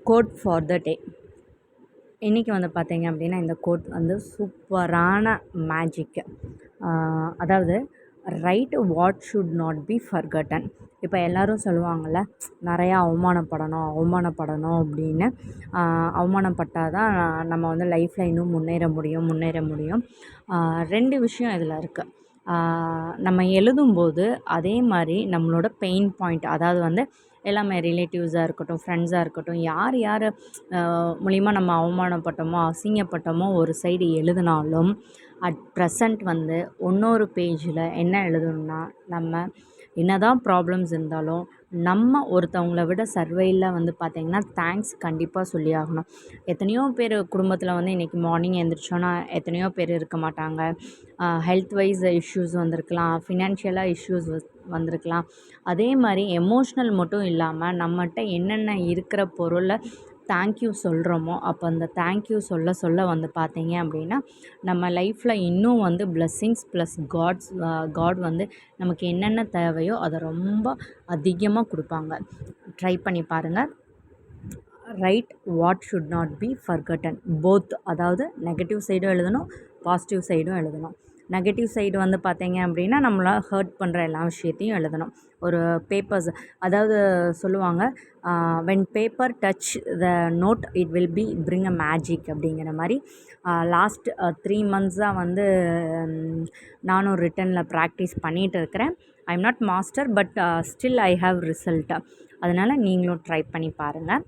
Code for the டே. இன்றைக்கி வந்து பார்த்தீங்க அப்படின்னா இந்த கோட் வந்து சூப்பரான மேஜிக்கு. அதாவது right what should not be forgotten. இப்போ எல்லோரும் சொல்லுவாங்கள்ல, நிறையா அவமானப்படணும் அப்படின்னு. அவமானப்பட்டால் தான் நம்ம வந்து லைஃப்பில் இன்னும் முன்னேற முடியும். 2 விஷயம் இதில் இருக்குது. நம்ம எழுதும்போது அதே மாதிரி நம்மளோட பெயின் பாயிண்ட், அதாவது வந்து எல்லாமே ரிலேட்டிவ்ஸாக இருக்கட்டும், ஃப்ரெண்ட்ஸாக இருக்கட்டும், யார் மூலிமா நம்ம அவமானப்பட்டோமோ அசிங்கப்பட்டோமோ ஒரு சைடு எழுதினாலும் அட் ப்ரெசண்ட் வந்து இன்னொரு பேஜில் என்ன எழுதணும்னா, நம்ம என்னதான் ப்ராப்ளம்ஸ் இருந்தாலும் நம்ம ஒருத்தவங்கள விட சர்வையில் வந்து பார்த்திங்கன்னா தேங்க்ஸ் கண்டிப்பாக சொல்லி ஆகணும். எத்தனையோ பேர் குடும்பத்தில் வந்து இன்றைக்கி மார்னிங் எழுந்திரிச்சோன்னா எத்தனையோ பேர் இருக்க மாட்டாங்க. ஹெல்த் வைஸ் இஷ்யூஸ் வந்திருக்கலாம், ஃபினான்ஷியலாக இஷ்யூஸ் வந்திருக்கலாம். அதே மாதிரி எமோஷ்னல் மட்டும் இல்லாமல் நம்மகிட்ட என்னென்ன இருக்கிற பொருளை தேங்க்யூ சொல்கிறோமோ, அப்போ அந்த தேங்க்யூ சொல்ல வந்து பார்த்தீங்க அப்படின்னா நம்ம லைஃப்பில் இன்னும் வந்து பிளெஸ்ஸிங்ஸ் ப்ளஸ் காட் வந்து நமக்கு என்னென்ன தேவையோ அதை ரொம்ப அதிகமாக கொடுப்பாங்க. ட்ரை பண்ணி பாருங்கள். Right what should not be forgotten both. அதாவது நெகட்டிவ் சைடும் எழுதணும், பாசிட்டிவ் சைடும் எழுதணும். நெகட்டிவ் சைடு வந்து பார்த்தீங்க அப்படின்னா நம்மளை ஹர்ட் பண்ணுற எல்லா விஷயத்தையும் எழுதணும். ஒரு பேப்பர்ஸ், அதாவது சொல்லுவாங்க, when paper touch the note it will be bring a magic அப்படிங்கிற மாதிரி. லாஸ்ட் 3 மந்த்ஸாக வந்து நானும் ரிட்டனில் ப்ராக்டிஸ் பண்ணிகிட்டு இருக்கிறேன். I am not master, but still I have result. அதனால் நீங்களும் ட்ரை பண்ணி பாருங்கள்.